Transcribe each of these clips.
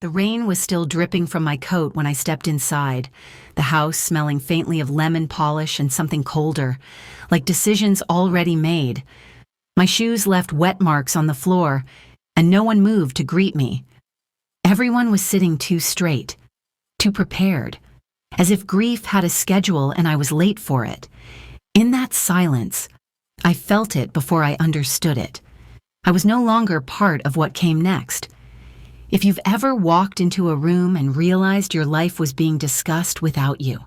The rain was still dripping from my coat when I stepped inside, the house smelling faintly of lemon polish and something colder, like decisions already made. My shoes left wet marks on the floor, and no one moved to greet me. Everyone was sitting too straight, too prepared, as if grief had a schedule and I was late for it. In that silence, I felt it before I understood it. I was no longer part of what came next. If you've ever walked into a room and realized your life was being discussed without you,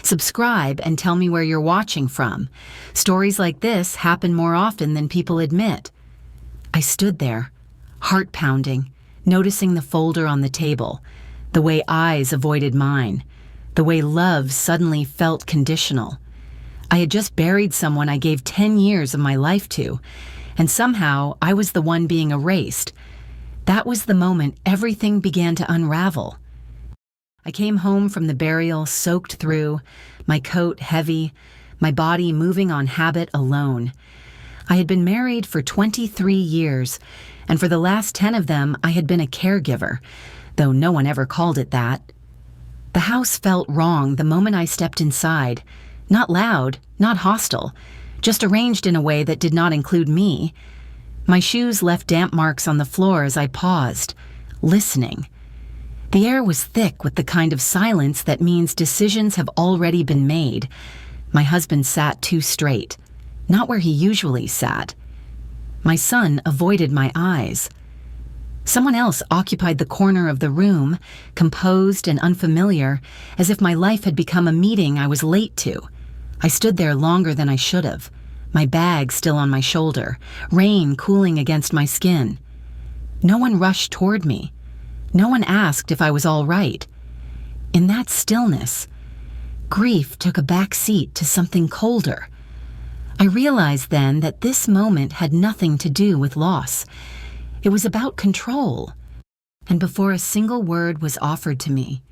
subscribe and tell me where you're watching from. Stories like this happen more often than people admit. I stood there, heart pounding, noticing the folder on the table, the way eyes avoided mine, the way love suddenly felt conditional. I had just buried someone I gave 10 years of my life to, and somehow I was the one being erased. That was the moment everything began to unravel. I came home from the burial soaked through, my coat heavy, my body moving on habit alone. I had been married for 23 years, and for the last 10 of them I had been a caregiver, though no one ever called it that. The house felt wrong the moment I stepped inside, not loud, not hostile, just arranged in a way that did not include me. My shoes left damp marks on the floor as I paused, listening. The air was thick with the kind of silence that means decisions have already been made. My husband sat too straight, not where he usually sat. My son avoided my eyes. Someone else occupied the corner of the room, composed and unfamiliar, as if my life had become a meeting I was late to. I stood there longer than I should have, my bag still on my shoulder, rain cooling against my skin. No one rushed toward me. No one asked if I was all right. In that stillness, grief took a back seat to something colder. I realized then that this moment had nothing to do with loss. It was about control. And before a single word was offered to me,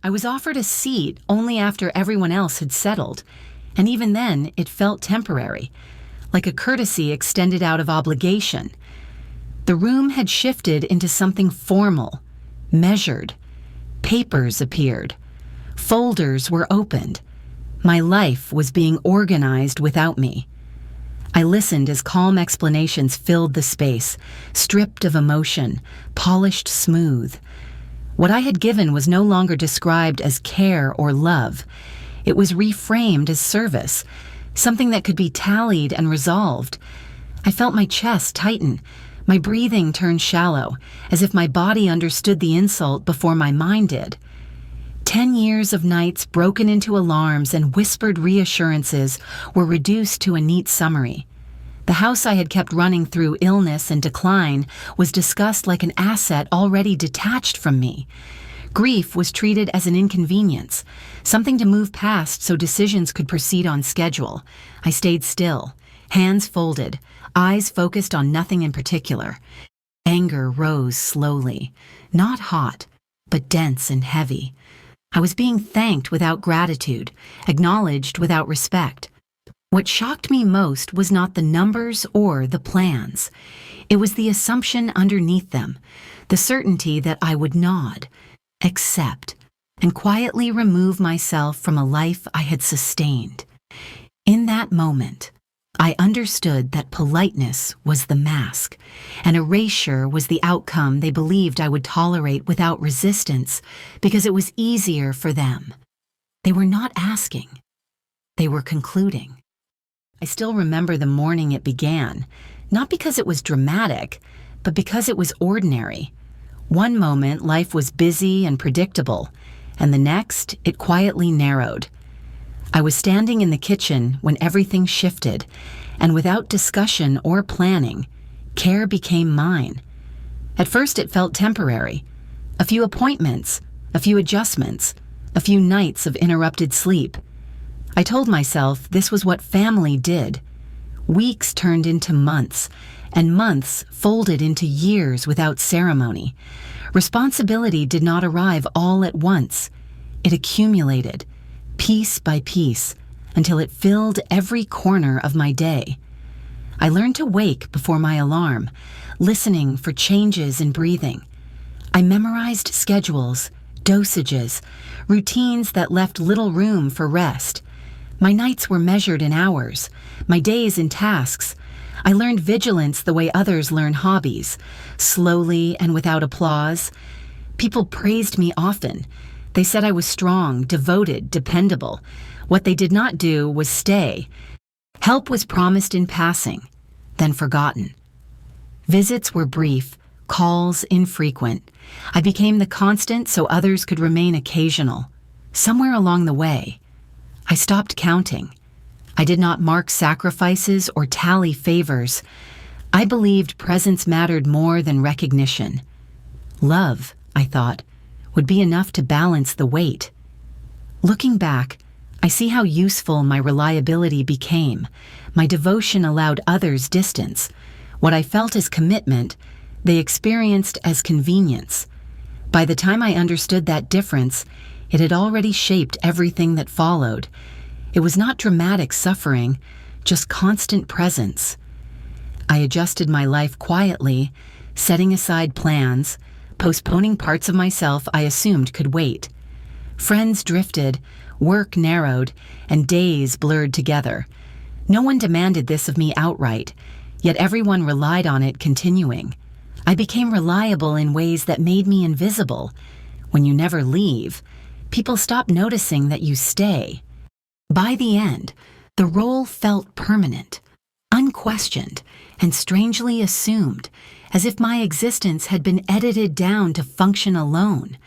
I was offered a seat only after everyone else had settled, and even then it felt temporary, like a courtesy extended out of obligation. The room had shifted into something formal, measured. Papers appeared. Folders were opened. My life was being organized without me. I listened as calm explanations filled the space, stripped of emotion, polished smooth. What I had given was no longer described as care or love. It was reframed as service, something that could be tallied and resolved. I felt my chest tighten, my breathing turn shallow, as if my body understood the insult before my mind did. 10 years of nights broken into alarms and whispered reassurances were reduced to a neat summary. The house I had kept running through illness and decline was discussed like an asset already detached from me. Grief was treated as an inconvenience, something to move past so decisions could proceed on schedule. I stayed still, hands folded, eyes focused on nothing in particular. Anger rose slowly, not hot, but dense and heavy. I was being thanked without gratitude, acknowledged without respect. What shocked me most was not the numbers or the plans. It was the assumption underneath them, the certainty that I would nod, accept, and quietly remove myself from a life I had sustained. In that moment, I understood that politeness was the mask, and erasure was the outcome they believed I would tolerate without resistance because it was easier for them. They were not asking. They were concluding. I still remember the morning it began, not because it was dramatic, but because it was ordinary. One moment, life was busy and predictable, and the next, it quietly narrowed. I was standing in the kitchen when everything shifted, and without discussion or planning, care became mine. At first it felt temporary. A few appointments, a few adjustments, a few nights of interrupted sleep. I told myself this was what family did. Weeks turned into months, and months folded into years without ceremony. Responsibility did not arrive all at once. It accumulated, piece by piece, until it filled every corner of my day. I learned to wake before my alarm, listening for changes in breathing. I memorized schedules, dosages, routines that left little room for rest. My nights were measured in hours, my days in tasks. I learned vigilance the way others learn hobbies, slowly and without applause. People praised me often. They said I was strong, devoted, dependable. What they did not do was stay. Help was promised in passing, then forgotten. Visits were brief, calls infrequent. I became the constant so others could remain occasional. Somewhere along the way, I stopped counting. I did not mark sacrifices or tally favors. I believed presence mattered more than recognition. Love, I thought, would be enough to balance the weight. Looking back, I see how useful my reliability became. My devotion allowed others distance. What I felt as commitment, they experienced as convenience. By the time I understood that difference, it had already shaped everything that followed. It was not dramatic suffering, just constant presence. I adjusted my life quietly, setting aside plans, postponing parts of myself I assumed could wait. Friends drifted, work narrowed, and days blurred together. No one demanded this of me outright, yet everyone relied on it continuing. I became reliable in ways that made me invisible. When you never leave, people stop noticing that you stay. By the end, the role felt permanent, unquestioned, and strangely assumed, as if my existence had been edited down to function alone.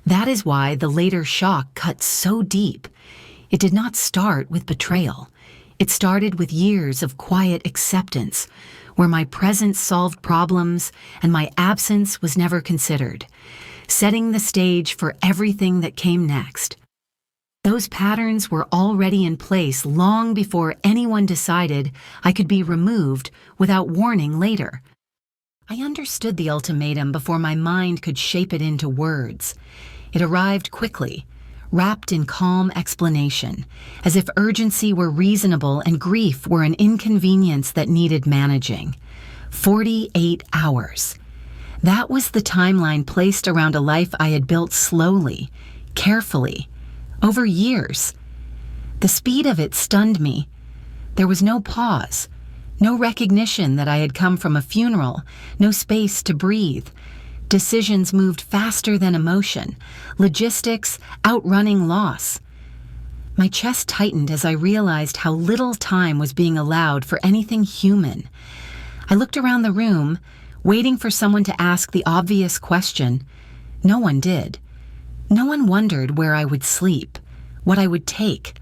That is why the later shock cut so deep. It did not start with betrayal. It started with years of quiet acceptance, where my presence solved problems and my absence was never considered, setting the stage for everything that came next. Those patterns were already in place long before anyone decided I could be removed without warning later. I understood the ultimatum before my mind could shape it into words. It arrived quickly, wrapped in calm explanation, as if urgency were reasonable and grief were an inconvenience that needed managing. 48 hours. That was the timeline placed around a life I had built slowly, carefully, over years. The speed of it stunned me. There was no pause, no recognition that I had come from a funeral, no space to breathe. Decisions moved faster than emotion, logistics outrunning loss. My chest tightened as I realized how little time was being allowed for anything human. I looked around the room, waiting for someone to ask the obvious question. No one did. No one wondered where I would sleep, what I would take,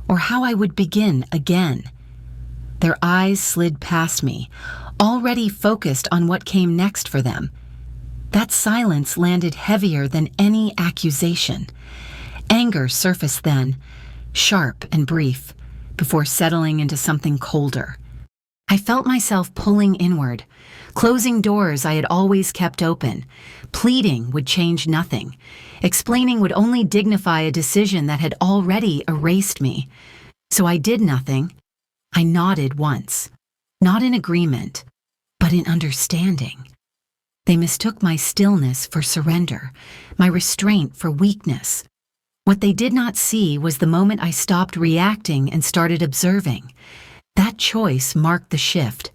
or how I would begin again. Their eyes slid past me, already focused on what came next for them. That silence landed heavier than any accusation. Anger surfaced then, sharp and brief, before settling into something colder. I felt myself pulling inward, closing doors I had always kept open. Pleading would change nothing. Explaining would only dignify a decision that had already erased me. So I did nothing. I nodded once, not in agreement, but in understanding. They mistook my stillness for surrender, my restraint for weakness. What they did not see was the moment I stopped reacting and started observing. That choice marked the shift.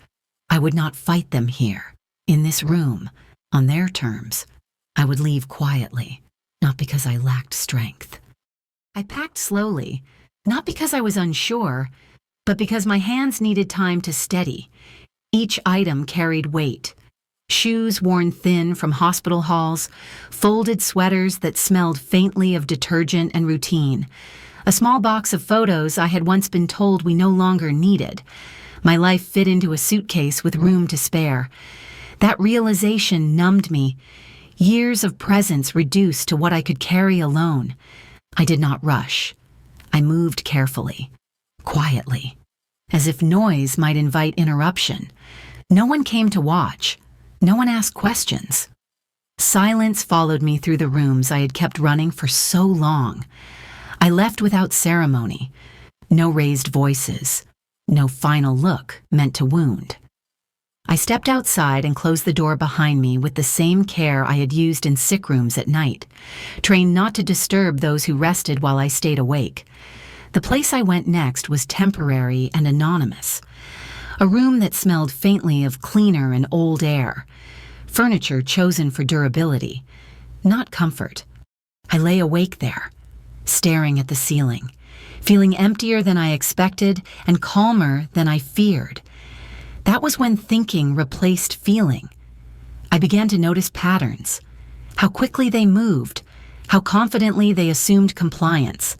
I would not fight them here, in this room, on their terms. I would leave quietly, not because I lacked strength. I packed slowly, not because I was unsure, but because my hands needed time to steady. Each item carried weight. Shoes worn thin from hospital halls, folded sweaters that smelled faintly of detergent and routine, a small box of photos I had once been told we no longer needed. My life fit into a suitcase with room to spare. That realization numbed me. Years of presence reduced to what I could carry alone. I did not rush. I moved carefully, quietly, as if noise might invite interruption. No one came to watch. No one asked questions. Silence followed me through the rooms I had kept running for so long. I left without ceremony. No raised voices. No final look meant to wound. I stepped outside and closed the door behind me with the same care I had used in sick rooms at night, trained not to disturb those who rested while I stayed awake. The place I went next was temporary and anonymous. A room that smelled faintly of cleaner and old air. Furniture chosen for durability, not comfort. I lay awake there, staring at the ceiling, feeling emptier than I expected and calmer than I feared. That was when thinking replaced feeling. I began to notice patterns, how quickly they moved, how confidently they assumed compliance.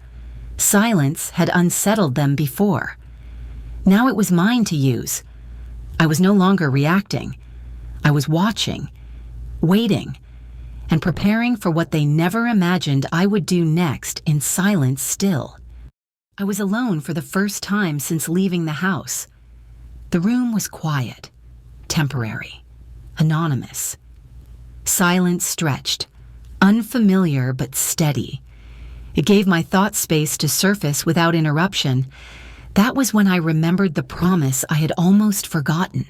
Silence had unsettled them before. Now it was mine to use. I was no longer reacting. I was watching, waiting, and preparing for what they never imagined I would do next in silence still. I was alone for the first time since leaving the house. The room was quiet, temporary, anonymous. Silence stretched, unfamiliar but steady. It gave my thought space to surface without interruption. That was when I remembered the promise I had almost forgotten.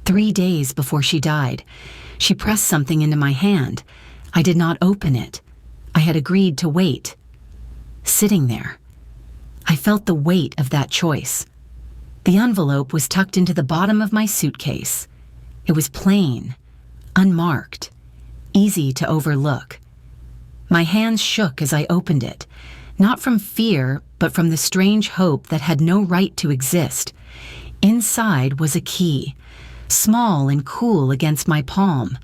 3 days before she died, she pressed something into my hand. I did not open it. I had agreed to wait. Sitting there, I felt the weight of that choice. The envelope was tucked into the bottom of my suitcase. It was plain, unmarked, easy to overlook. My hands shook as I opened it, not from fear, but from the strange hope that had no right to exist. Inside was a key, small and cool against my palm.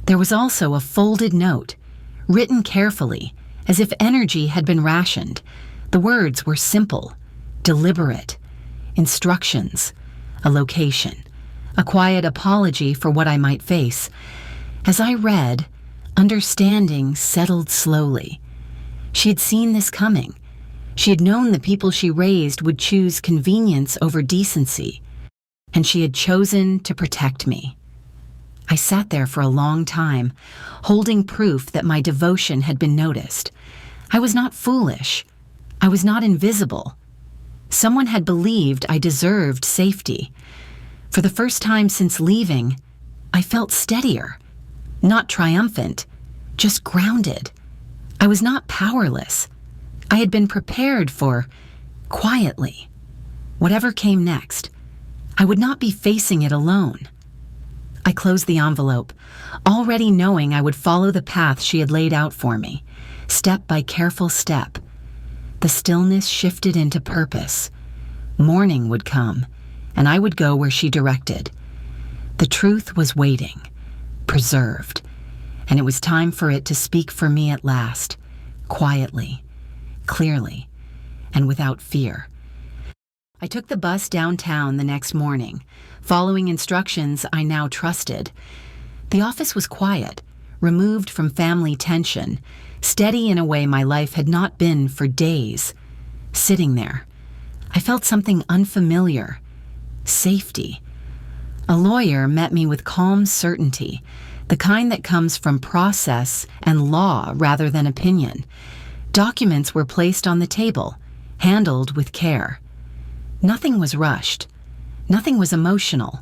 There was also a folded note, written carefully, as if energy had been rationed. The words were simple, deliberate. Instructions, a location, a quiet apology for what I might face. As I read, understanding settled slowly. She had seen this coming. She had known the people she raised would choose convenience over decency, and she had chosen to protect me. I sat there for a long time, holding proof that my devotion had been noticed. I was not foolish. I was not invisible. Someone had believed I deserved safety. For the first time since leaving, I felt steadier, not triumphant, just grounded. I was not powerless. I had been prepared for, quietly, whatever came next. I would not be facing it alone. I closed the envelope, already knowing I would follow the path she had laid out for me, step by careful step. The stillness shifted into purpose. Morning would come, and I would go where she directed. The truth was waiting, preserved, and it was time for it to speak for me at last, quietly, clearly, and without fear. I took the bus downtown the next morning, following instructions I now trusted. The office was quiet, removed from family tension, steady in a way my life had not been for days. Sitting there, I felt something unfamiliar. Safety. A lawyer met me with calm certainty, the kind that comes from process and law rather than opinion. Documents were placed on the table, handled with care. Nothing was rushed. Nothing was emotional.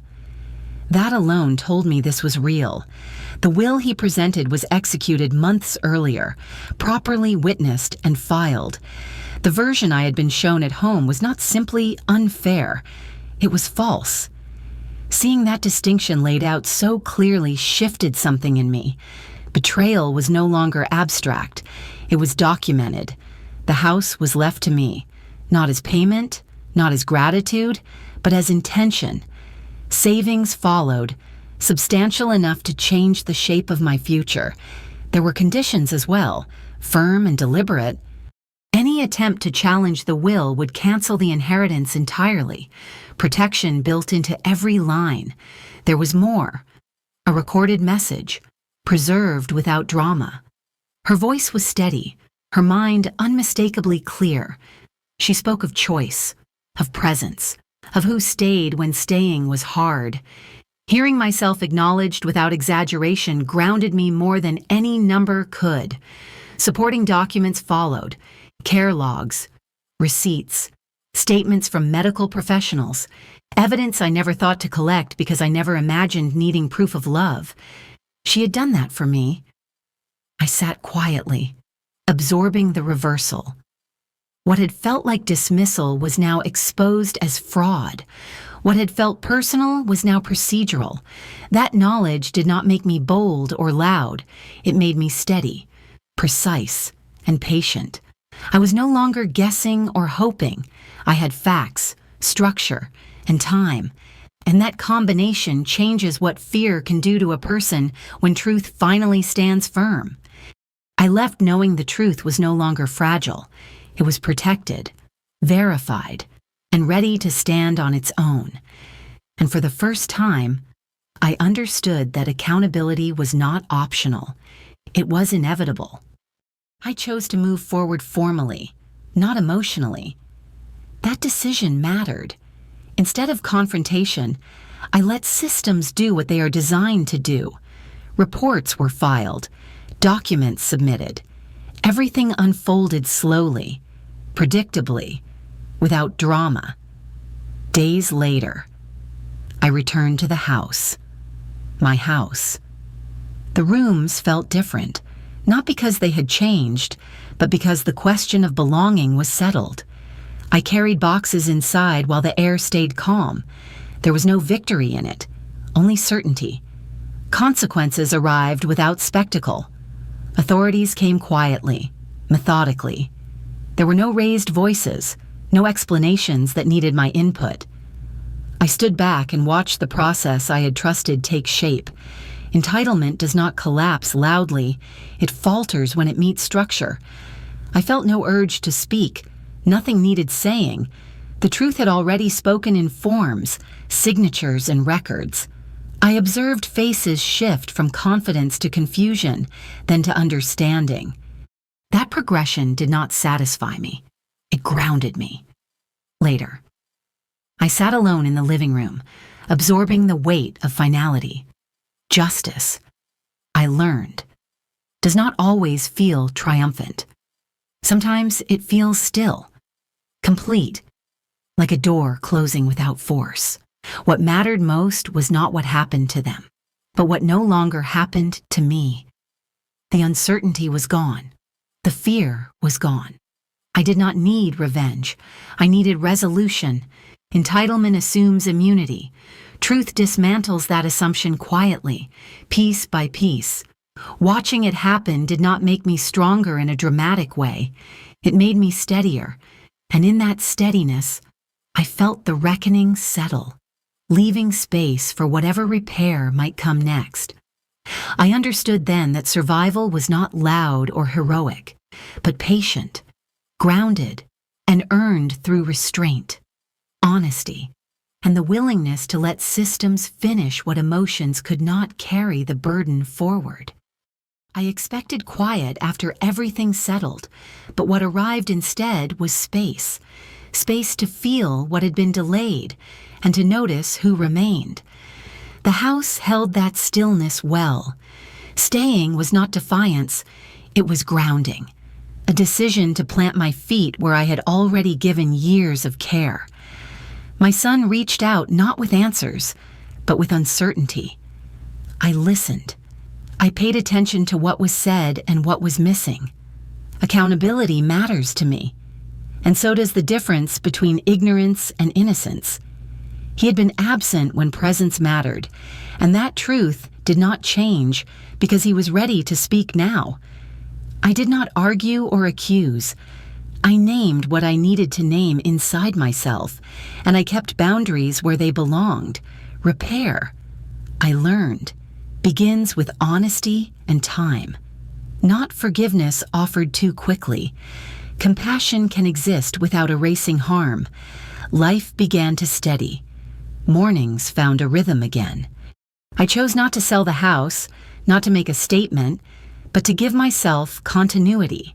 That alone told me this was real. The will he presented was executed months earlier, properly witnessed and filed. The version I had been shown at home was not simply unfair, it was false. Seeing that distinction laid out so clearly shifted something in me. Betrayal was no longer abstract, it was documented. The house was left to me, not as payment, not as gratitude, but as intention. Savings followed, substantial enough to change the shape of my future. There were conditions as well, firm and deliberate. Any attempt to challenge the will would cancel the inheritance entirely, protection built into every line. There was more, a recorded message, preserved without drama. Her voice was steady, her mind unmistakably clear. She spoke of choice, of presence, of who stayed when staying was hard. Hearing myself acknowledged without exaggeration grounded me more than any number could. Supporting documents followed, care logs, receipts, statements from medical professionals, evidence I never thought to collect because I never imagined needing proof of love. She had done that for me. I sat quietly, absorbing the reversal. What had felt like dismissal was now exposed as fraud. What had felt personal was now procedural. That knowledge did not make me bold or loud. It made me steady, precise, and patient. I was no longer guessing or hoping. I had facts, structure, and time. And that combination changes what fear can do to a person when truth finally stands firm. I left knowing the truth was no longer fragile. It was protected, verified, and ready to stand on its own. And for the first time, I understood that accountability was not optional. It was inevitable. I chose to move forward formally, not emotionally. That decision mattered. Instead of confrontation, I let systems do what they are designed to do. Reports were filed, documents submitted. Everything unfolded slowly, predictably, without drama. Days later, I returned to the house. My house. The rooms felt different, not because they had changed, but because the question of belonging was settled. I carried boxes inside while the air stayed calm. There was no victory in it, only certainty. Consequences arrived without spectacle. Authorities came quietly, methodically. There were no raised voices, no explanations that needed my input. I stood back and watched the process I had trusted take shape. Entitlement does not collapse loudly. It falters when it meets structure. I felt no urge to speak. Nothing needed saying. The truth had already spoken in forms, signatures, and records. I observed faces shift from confidence to confusion, then to understanding. That progression did not satisfy me. It grounded me. Later, I sat alone in the living room, absorbing the weight of finality. Justice, I learned, does not always feel triumphant. Sometimes it feels still, complete, like a door closing without force. What mattered most was not what happened to them, but what no longer happened to me. The uncertainty was gone. The fear was gone. I did not need revenge. I needed resolution. Entitlement assumes immunity. Truth dismantles that assumption quietly, piece by piece. Watching it happen did not make me stronger in a dramatic way. It made me steadier, and in that steadiness, I felt the reckoning settle, leaving space for whatever repair might come next. I understood then that survival was not loud or heroic, but patient, grounded, and earned through restraint, honesty, and the willingness to let systems finish what emotions could not carry the burden forward. I expected quiet after everything settled, but what arrived instead was space. Space to feel what had been delayed, and to notice who remained. The house held that stillness well. Staying was not defiance, it was grounding. A decision to plant my feet where I had already given years of care. My son reached out not with answers, but with uncertainty. I listened. I paid attention to what was said and what was missing. Accountability matters to me, and so does the difference between ignorance and innocence. He had been absent when presence mattered, and that truth did not change because he was ready to speak now. I did not argue or accuse. I named what I needed to name inside myself, and I kept boundaries where they belonged. Repair, I learned, begins with honesty and time. Not forgiveness offered too quickly. Compassion can exist without erasing harm. Life began to steady. Mornings found a rhythm again. I chose not to sell the house, not to make a statement, but to give myself continuity.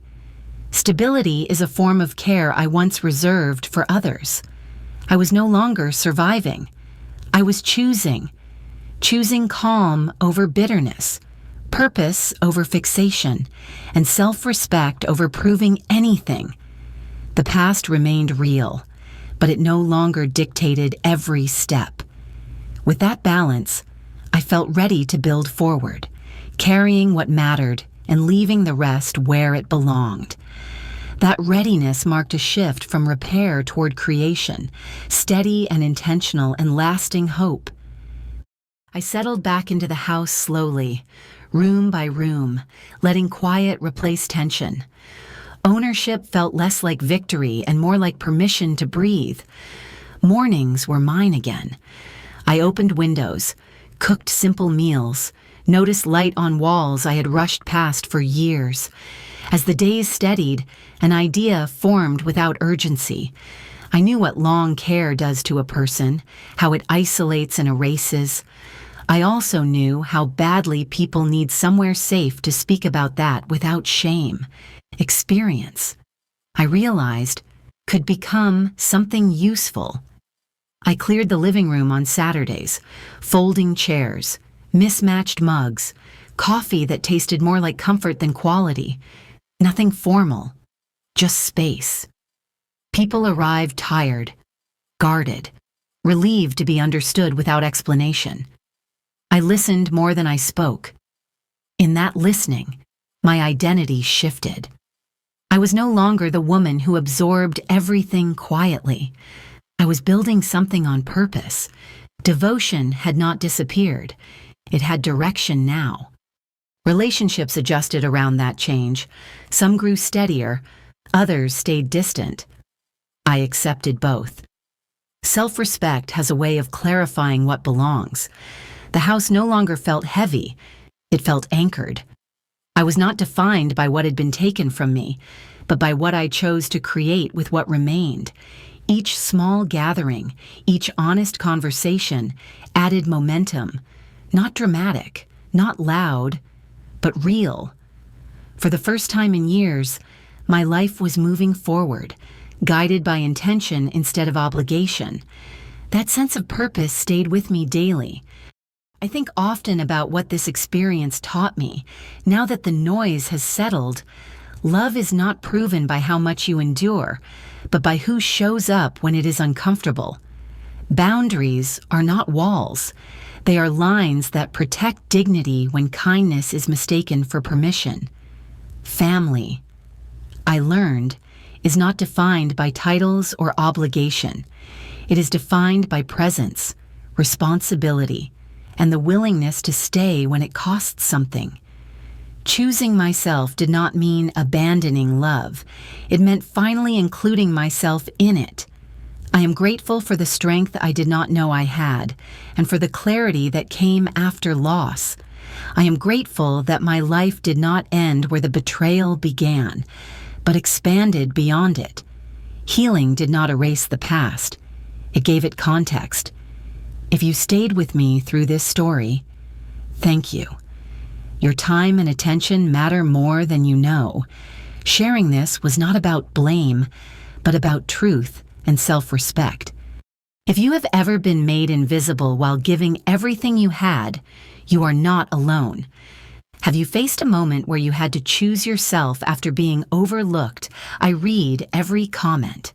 Stability is a form of care I once reserved for others. I was no longer surviving. I was choosing calm over bitterness, purpose over fixation, and self-respect over proving anything. The past remained real, but it no longer dictated every step. With that balance, I felt ready to build forward, carrying what mattered and leaving the rest where it belonged. That readiness marked a shift from repair toward creation, steady and intentional and lasting hope. I settled back into the house slowly, room by room, letting quiet replace tension. Ownership felt less like victory and more like permission to breathe. Mornings were mine again. I opened windows, cooked simple meals, noticed light on walls I had rushed past for years. As the days steadied, an idea formed without urgency. I knew what long care does to a person, how it isolates and erases. I also knew how badly people need somewhere safe to speak about that without shame. Experience, I realized, could become something useful. I cleared the living room on Saturdays, folding chairs, mismatched mugs, coffee that tasted more like comfort than quality. Nothing formal, just space. People arrived tired, guarded, relieved to be understood without explanation. I listened more than I spoke. In that listening, my identity shifted. I was no longer the woman who absorbed everything quietly. I was building something on purpose. Devotion had not disappeared. It had direction now. Relationships adjusted around that change. Some grew steadier, others stayed distant. I accepted both. Self-respect has a way of clarifying what belongs. The house no longer felt heavy, it felt anchored. I was not defined by what had been taken from me, but by what I chose to create with what remained. Each small gathering, each honest conversation added momentum, not dramatic, not loud, but real. For the first time in years, my life was moving forward, guided by intention instead of obligation. That sense of purpose stayed with me daily. I think often about what this experience taught me. Now that the noise has settled, love is not proven by how much you endure, but by who shows up when it is uncomfortable. Boundaries are not walls. They are lines that protect dignity when kindness is mistaken for permission. Family, I learned, is not defined by titles or obligation. It is defined by presence, responsibility, and the willingness to stay when it costs something. Choosing myself did not mean abandoning love. It meant finally including myself in it. I am grateful for the strength I did not know I had, and for the clarity that came after loss. I am grateful that my life did not end where the betrayal began, but expanded beyond it. Healing did not erase the past. It gave it context. If you stayed with me through this story, thank you. Your time and attention matter more than you know. Sharing this was not about blame, but about truth and self-respect. If you have ever been made invisible while giving everything you had, you are not alone. Have you faced a moment where you had to choose yourself after being overlooked? I read every comment.